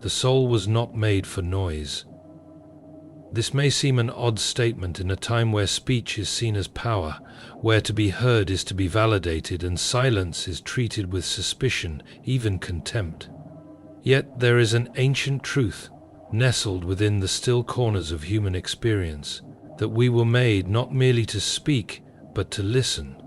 The soul was not made for noise. This may seem an odd statement in a time where speech is seen as power, where to be heard is to be validated and silence is treated with suspicion, even contempt. Yet there is an ancient truth nestled within the still corners of human experience, that we were made not merely to speak, but to listen.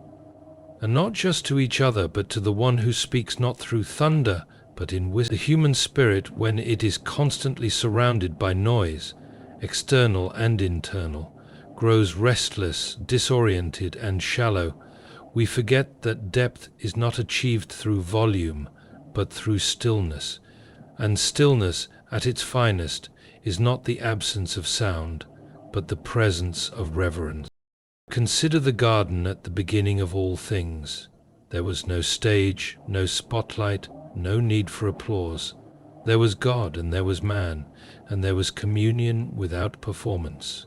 And not just to each other, but to the one who speaks not through thunder, but in wisdom. The human spirit, when it is constantly surrounded by noise, external and internal, grows restless, disoriented, and shallow. We forget that depth is not achieved through volume, but through stillness. And stillness, at its finest, is not the absence of sound, but the presence of reverence. Consider the garden at the beginning of all things. There was no stage, no spotlight, no need for applause. There was God and there was man, and there was communion without performance.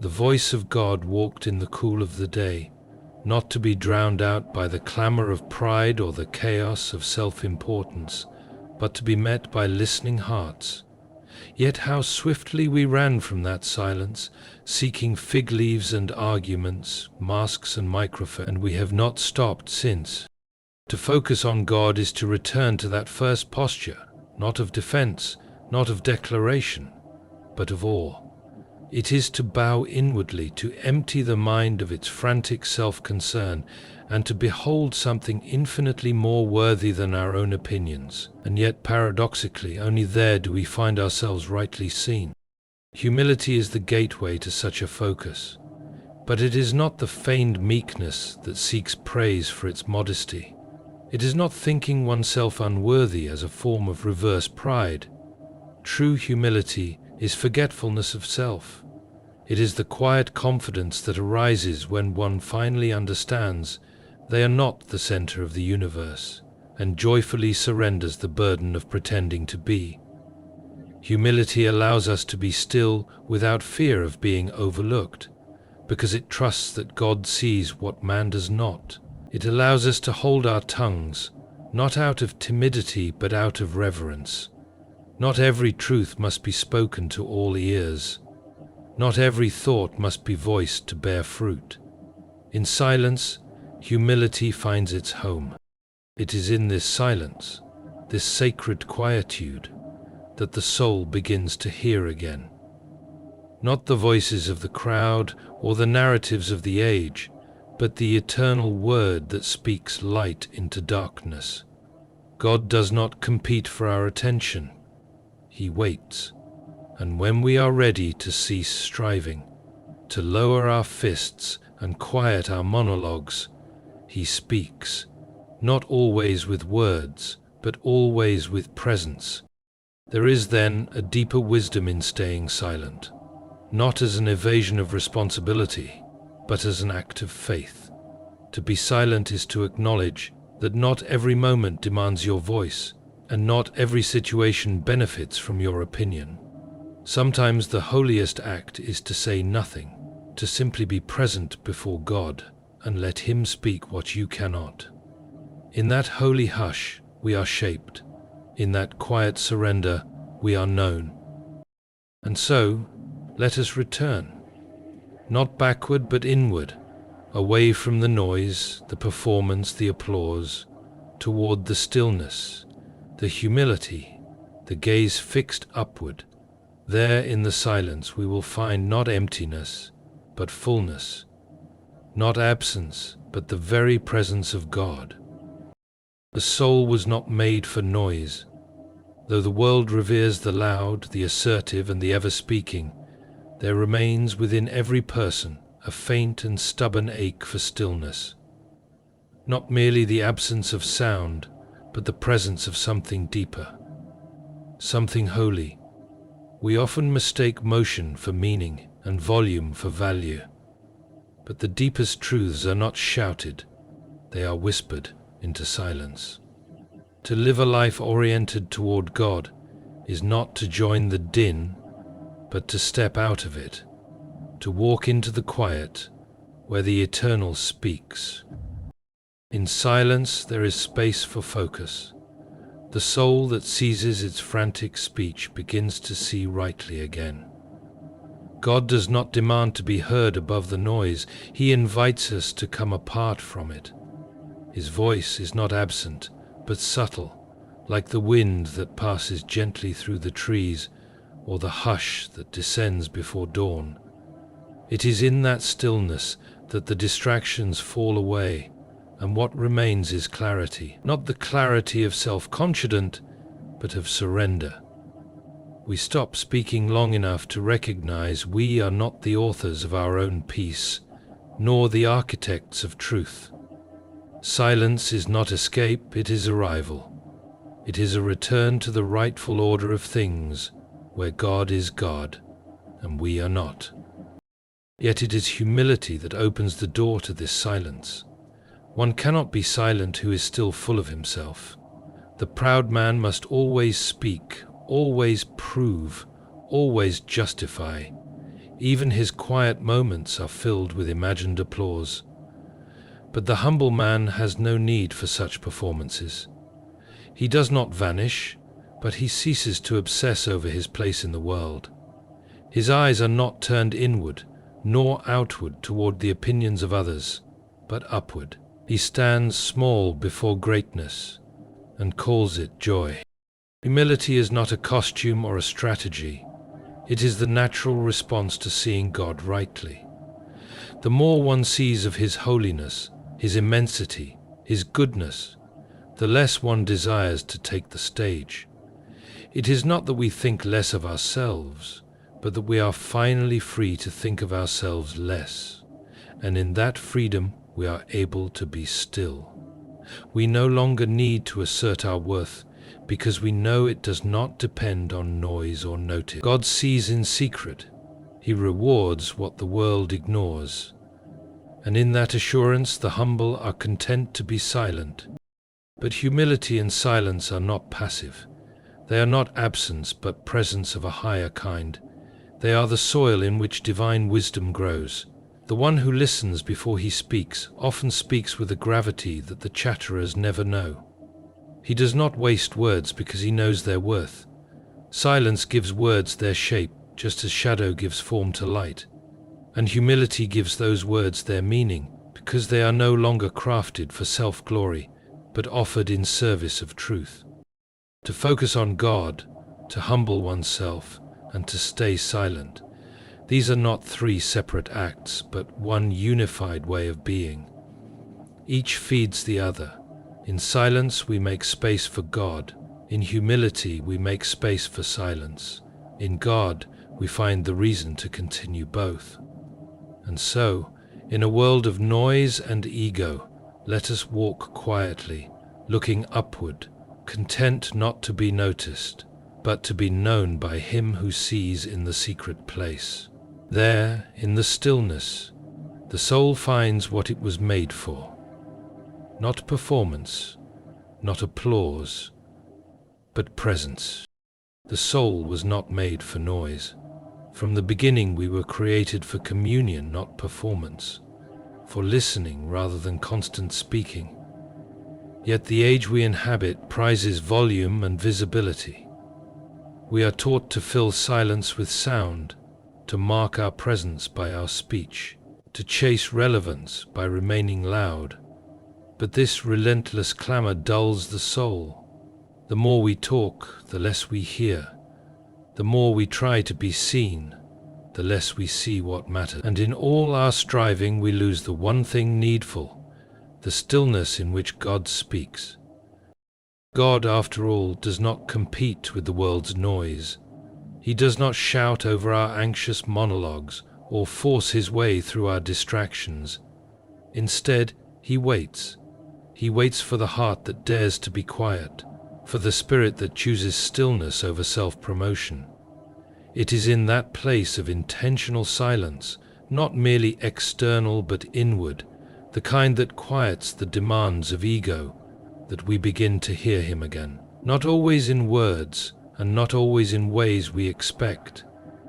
The voice of God walked in the cool of the day, not to be drowned out by the clamor of pride or the chaos of self-importance, but to be met by listening hearts. Yet how swiftly we ran from that silence, seeking fig leaves and arguments, masks and microphones, and we have not stopped since. To focus on God is to return to that first posture, not of defense, not of declaration, but of awe. It is to bow inwardly, to empty the mind of its frantic self-concern, and to behold something infinitely more worthy than our own opinions. And yet, paradoxically, only there do we find ourselves rightly seen. Humility is the gateway to such a focus, but it is not the feigned meekness that seeks praise for its modesty. It is not thinking oneself unworthy as a form of reverse pride. True humility is forgetfulness of self. It is the quiet confidence that arises when one finally understands they are not the center of the universe, and joyfully surrenders the burden of pretending to be. Humility allows us to be still without fear of being overlooked, because it trusts that God sees what man does not. It allows us to hold our tongues, not out of timidity but out of reverence. Not every truth must be spoken to all ears. Not every thought must be voiced to bear fruit. In silence, humility finds its home. It is in this silence, this sacred quietude, that the soul begins to hear again. Not the voices of the crowd or the narratives of the age, but the eternal word that speaks light into darkness. God does not compete for our attention. He waits, and when we are ready to cease striving, to lower our fists and quiet our monologues, He speaks, not always with words, but always with presence. There is then a deeper wisdom in staying silent, not as an evasion of responsibility, but as an act of faith. To be silent is to acknowledge that not every moment demands your voice, and not every situation benefits from your opinion. Sometimes the holiest act is to say nothing, to simply be present before God and let Him speak what you cannot. In that holy hush, we are shaped. In that quiet surrender, we are known. And so, let us return, not backward but inward, away from the noise, the performance, the applause, toward the stillness, the humility, the gaze fixed upward. There in the silence we will find not emptiness, but fullness, not absence, but the very presence of God. The soul was not made for noise. Though the world reveres the loud, the assertive, and the ever-speaking, there remains within every person a faint and stubborn ache for stillness. Not merely the absence of sound, but the presence of something deeper, something holy. We often mistake motion for meaning and volume for value. But the deepest truths are not shouted, they are whispered into silence. To live a life oriented toward God is not to join the din, but to step out of it, to walk into the quiet where the eternal speaks. In silence there is space for focus. The soul that seizes its frantic speech begins to see rightly again. God does not demand to be heard above the noise. He invites us to come apart from it. His voice is not absent, but subtle, like the wind that passes gently through the trees, or the hush that descends before dawn. It is in that stillness that the distractions fall away, and what remains is clarity, not the clarity of self-confidence, but of surrender. We stop speaking long enough to recognize we are not the authors of our own peace, nor the architects of truth. Silence is not escape, it is arrival. It is a return to the rightful order of things, where God is God, and we are not. Yet it is humility that opens the door to this silence. One cannot be silent who is still full of himself. The proud man must always speak, always prove, always justify. Even his quiet moments are filled with imagined applause. But the humble man has no need for such performances. He does not vanish, but he ceases to obsess over his place in the world. His eyes are not turned inward, nor outward toward the opinions of others, but upward. He stands small before greatness and calls it joy. Humility is not a costume or a strategy. It is the natural response to seeing God rightly. The more one sees of His holiness, His immensity, His goodness, the less one desires to take the stage. It is not that we think less of ourselves, but that we are finally free to think of ourselves less, and in that freedom we are able to be still. We no longer need to assert our worth, because we know it does not depend on noise or notice. God sees in secret. He rewards what the world ignores. And in that assurance the humble are content to be silent. But humility and silence are not passive. They are not absence, but presence of a higher kind. They are the soil in which divine wisdom grows. The one who listens before he speaks often speaks with a gravity that the chatterers never know. He does not waste words because he knows their worth. Silence gives words their shape, just as shadow gives form to light. And humility gives those words their meaning, because they are no longer crafted for self-glory, but offered in service of truth. To focus on God, to humble oneself, and to stay silent. These are not three separate acts, but one unified way of being. Each feeds the other. In silence we make space for God. In humility we make space for silence. In God we find the reason to continue both. And so, in a world of noise and ego, let us walk quietly, looking upward, content not to be noticed, but to be known by Him who sees in the secret place. There, in the stillness, the soul finds what it was made for. Not performance, not applause, but presence. The soul was not made for noise. From the beginning we were created for communion, not performance, for listening rather than constant speaking. Yet the age we inhabit prizes volume and visibility. We are taught to fill silence with sound, to mark our presence by our speech, to chase relevance by remaining loud. But this relentless clamor dulls the soul. The more we talk, the less we hear. The more we try to be seen, the less we see what matters. And in all our striving we lose the one thing needful, the stillness in which God speaks. God, after all, does not compete with the world's noise. He does not shout over our anxious monologues or force his way through our distractions. Instead, he waits. He waits for the heart that dares to be quiet, for the spirit that chooses stillness over self-promotion. It is in that place of intentional silence, not merely external but inward, the kind that quiets the demands of ego, that we begin to hear him again. Not always in words, and not always in ways we expect,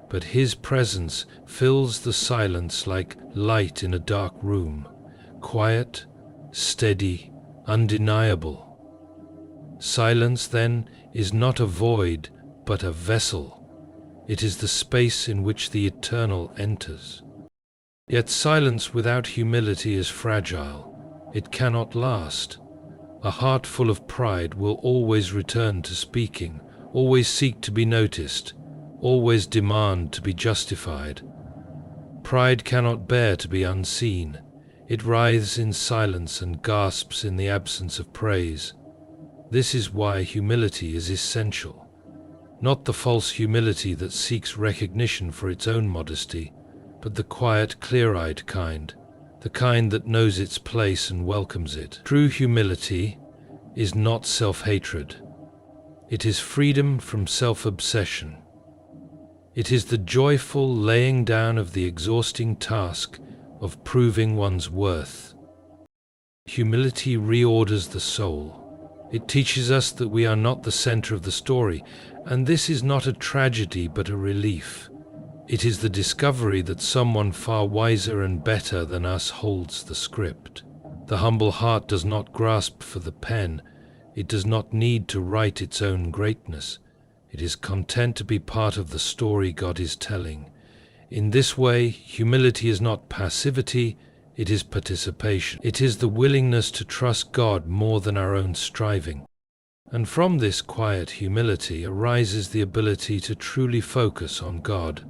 but his presence fills the silence like light in a dark room, quiet, steady, undeniable. Silence, then, is not a void, but a vessel. It is the space in which the eternal enters. Yet silence without humility is fragile. It cannot last. A heart full of pride will always return to speaking, always seek to be noticed, always demand to be justified. Pride cannot bear to be unseen. It writhes in silence and gasps in the absence of praise. This is why humility is essential. Not the false humility that seeks recognition for its own modesty, but the quiet, clear-eyed kind, the kind that knows its place and welcomes it. True humility is not self-hatred. It is freedom from self-obsession. It is the joyful laying down of the exhausting task of proving one's worth. Humility reorders the soul. It teaches us that we are not the center of the story, and this is not a tragedy but a relief. It is the discovery that someone far wiser and better than us holds the script. The humble heart does not grasp for the pen. It does not need to write its own greatness. It is content to be part of the story God is telling. In this way, humility is not passivity, it is participation. It is the willingness to trust God more than our own striving. And from this quiet humility arises the ability to truly focus on God,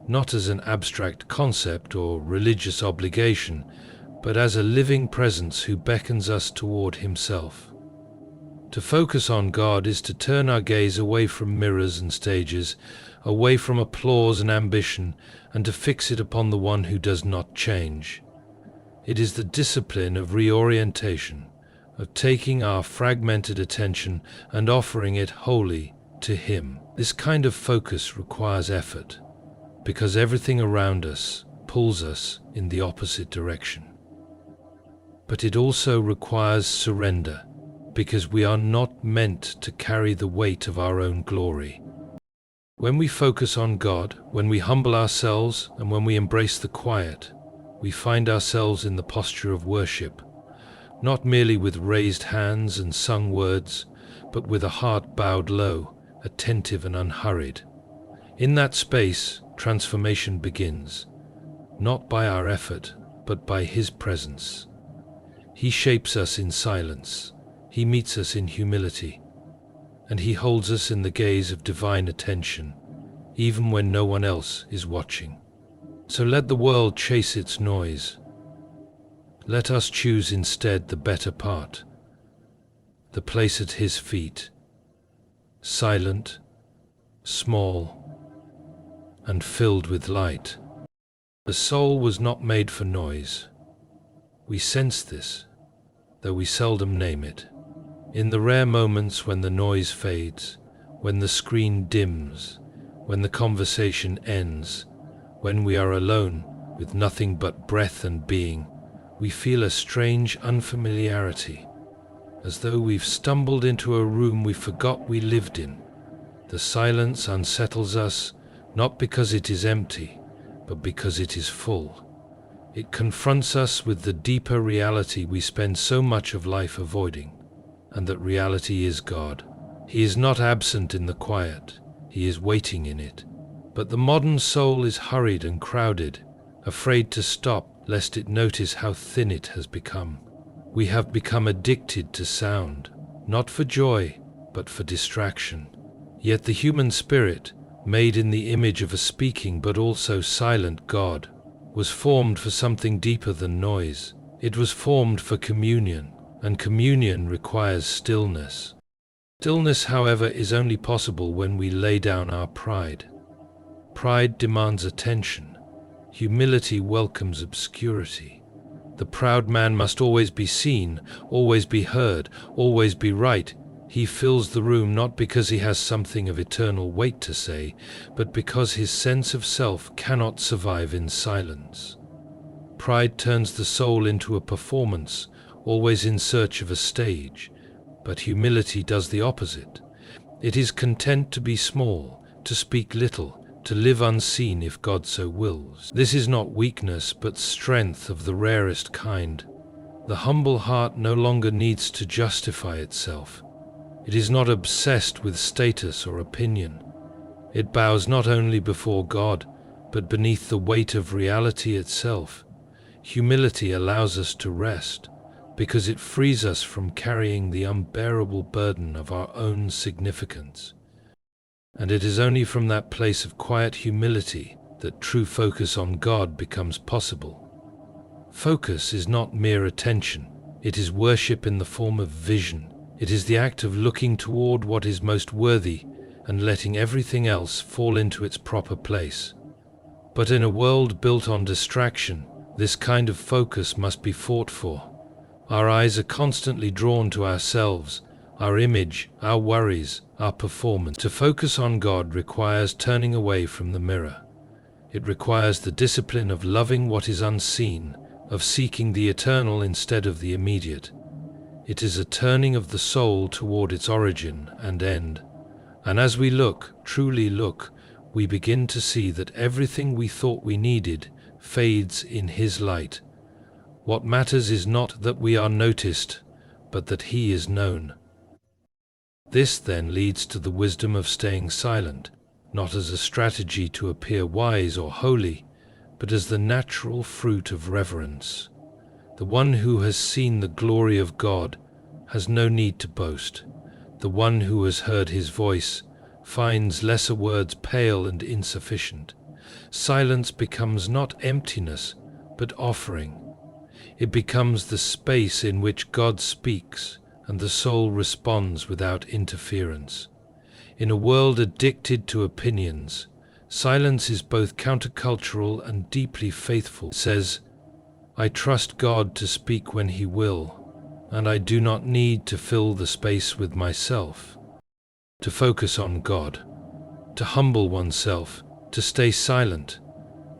not as an abstract concept or religious obligation, but as a living presence who beckons us toward Himself. To focus on God is to turn our gaze away from mirrors and stages, away from applause and ambition, and to fix it upon the one who does not change. It is the discipline of reorientation, of taking our fragmented attention and offering it wholly to Him. This kind of focus requires effort, because everything around us pulls us in the opposite direction. But it also requires surrender, because we are not meant to carry the weight of our own glory. When we focus on God, when we humble ourselves, and when we embrace the quiet, we find ourselves in the posture of worship, not merely with raised hands and sung words, but with a heart bowed low, attentive and unhurried. In that space, transformation begins, not by our effort, but by His presence. He shapes us in silence. He meets us in humility, and He holds us in the gaze of divine attention, even when no one else is watching. So let the world chase its noise. Let us choose instead the better part, the place at His feet, silent, small, and filled with light. The soul was not made for noise. We sense this, though we seldom name it. In the rare moments when the noise fades, when the screen dims, when the conversation ends, when we are alone with nothing but breath and being, we feel a strange unfamiliarity, as though we've stumbled into a room we forgot we lived in. The silence unsettles us, not because it is empty, but because it is full. It confronts us with the deeper reality we spend so much of life avoiding, and that reality is God. He is not absent in the quiet, He is waiting in it. But the modern soul is hurried and crowded, afraid to stop lest it notice how thin it has become. We have become addicted to sound, not for joy, but for distraction. Yet the human spirit, made in the image of a speaking but also silent God, was formed for something deeper than noise. It was formed for communion, and communion requires stillness. Stillness, however, is only possible when we lay down our pride. Pride demands attention. Humility welcomes obscurity. The proud man must always be seen, always be heard, always be right. He fills the room not because he has something of eternal weight to say, but because his sense of self cannot survive in silence. Pride turns the soul into a performance, always in search of a stage, but humility does the opposite. It is content to be small, to speak little, to live unseen if God so wills. This is not weakness, but strength of the rarest kind. The humble heart no longer needs to justify itself. It is not obsessed with status or opinion. It bows not only before God, but beneath the weight of reality itself. Humility allows us to rest, because it frees us from carrying the unbearable burden of our own significance. And it is only from that place of quiet humility that true focus on God becomes possible. Focus is not mere attention, it is worship in the form of vision. It is the act of looking toward what is most worthy and letting everything else fall into its proper place. But in a world built on distraction, this kind of focus must be fought for. Our eyes are constantly drawn to ourselves, our image, our worries, our performance. To focus on God requires turning away from the mirror. It requires the discipline of loving what is unseen, of seeking the eternal instead of the immediate. It is a turning of the soul toward its origin and end. And as we look, truly look, we begin to see that everything we thought we needed fades in His light. What matters is not that we are noticed, but that He is known. This then leads to the wisdom of staying silent, not as a strategy to appear wise or holy, but as the natural fruit of reverence. The one who has seen the glory of God has no need to boast. The one who has heard His voice finds lesser words pale and insufficient. Silence becomes not emptiness, but offering. It becomes the space in which God speaks and the soul responds without interference. In a world addicted to opinions, silence is both countercultural and deeply faithful. It says, I trust God to speak when He will, and I do not need to fill the space with myself. To focus on God, to humble oneself, to stay silent.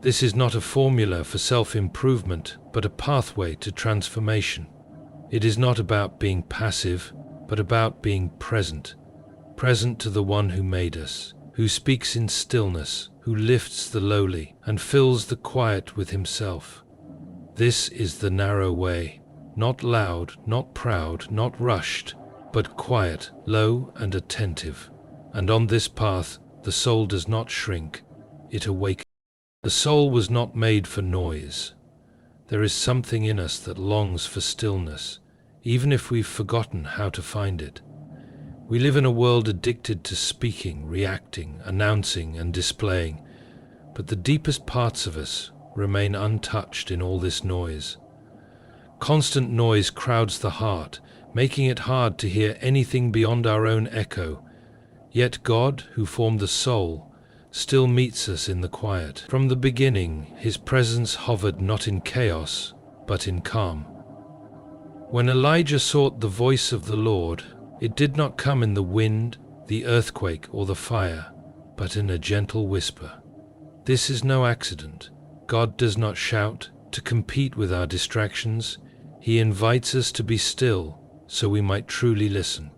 This is not a formula for self-improvement, but a pathway to transformation. It is not about being passive, but about being present. Present to the one who made us, who speaks in stillness, who lifts the lowly, and fills the quiet with Himself. This is the narrow way, not loud, not proud, not rushed, but quiet, low, and attentive. And on this path, the soul does not shrink, it awakens. The soul was not made for noise. There is something in us that longs for stillness, even if we've forgotten how to find it. We live in a world addicted to speaking, reacting, announcing, and displaying, but the deepest parts of us remain untouched in all this noise. Constant noise crowds the heart, making it hard to hear anything beyond our own echo. Yet God, who formed the soul, still meets us in the quiet. From the beginning, His presence hovered not in chaos, but in calm. When Elijah sought the voice of the Lord, it did not come in the wind, the earthquake, or the fire, but in a gentle whisper. This is no accident. God does not shout to compete with our distractions. He invites us to be still, so we might truly listen.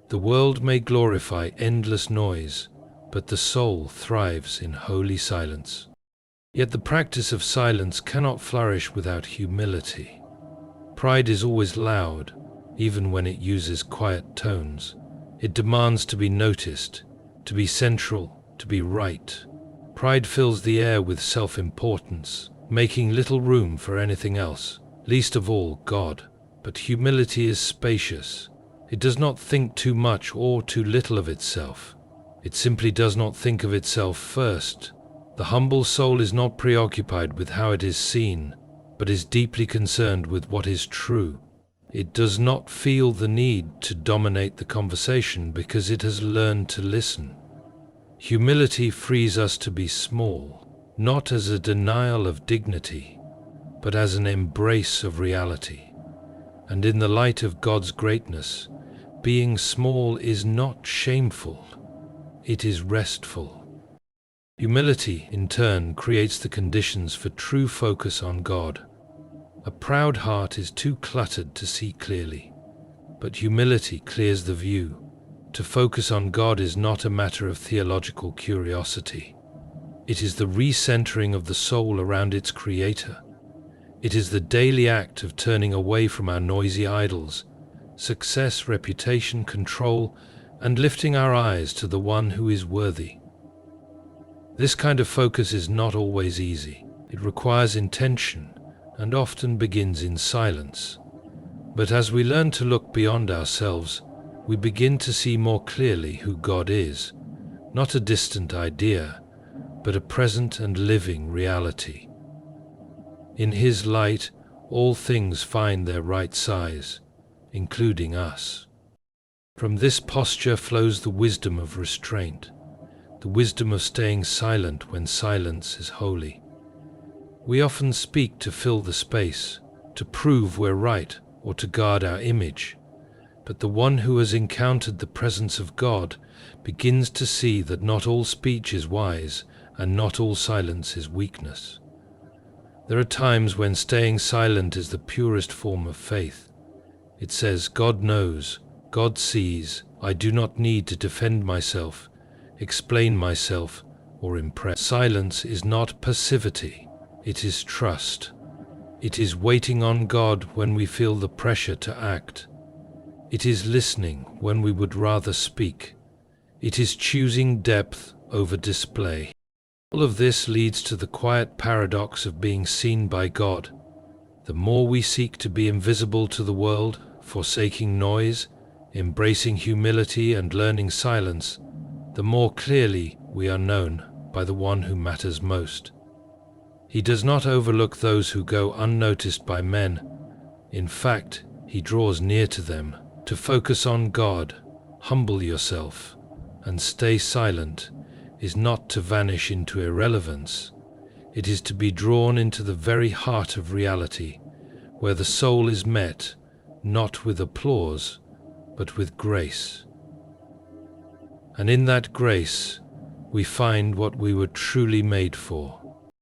The world may glorify endless noise, but the soul thrives in holy silence. Yet the practice of silence cannot flourish without humility. Pride is always loud, even when it uses quiet tones. It demands to be noticed, to be central, to be right. Pride fills the air with self-importance, making little room for anything else, least of all God. But humility is spacious. It does not think too much or too little of itself. It simply does not think of itself first. The humble soul is not preoccupied with how it is seen, but is deeply concerned with what is true. It does not feel the need to dominate the conversation because it has learned to listen. Humility frees us to be small, not as a denial of dignity, but as an embrace of reality. And in the light of God's greatness, being small is not shameful, it is restful. Humility, in turn, creates the conditions for true focus on God. A proud heart is too cluttered to see clearly, but humility clears the view. To focus on God is not a matter of theological curiosity. It is the recentering of the soul around its Creator. It is the daily act of turning away from our noisy idols, success, reputation, control, and lifting our eyes to the one who is worthy. This kind of focus is not always easy. It requires intention and often begins in silence. But as we learn to look beyond ourselves, we begin to see more clearly who God is, not a distant idea, but a present and living reality. In His light, all things find their right size, including us. From this posture flows the wisdom of restraint, the wisdom of staying silent when silence is holy. We often speak to fill the space, to prove we're right, or to guard our image. But the one who has encountered the presence of God begins to see that not all speech is wise, and not all silence is weakness. There are times when staying silent is the purest form of faith. It says, God knows, God sees, I do not need to defend myself, explain myself, or impress. Silence is not passivity, it is trust. It is waiting on God when we feel the pressure to act. It is listening when we would rather speak. It is choosing depth over display. All of this leads to the quiet paradox of being seen by God. The more we seek to be invisible to the world, forsaking noise, embracing humility and learning silence, the more clearly we are known by the one who matters most. He does not overlook those who go unnoticed by men. In fact, He draws near to them. To focus on God, humble yourself, and stay silent is not to vanish into irrelevance. It is to be drawn into the very heart of reality, where the soul is met, not with applause, but with grace. And in that grace, we find what we were truly made for.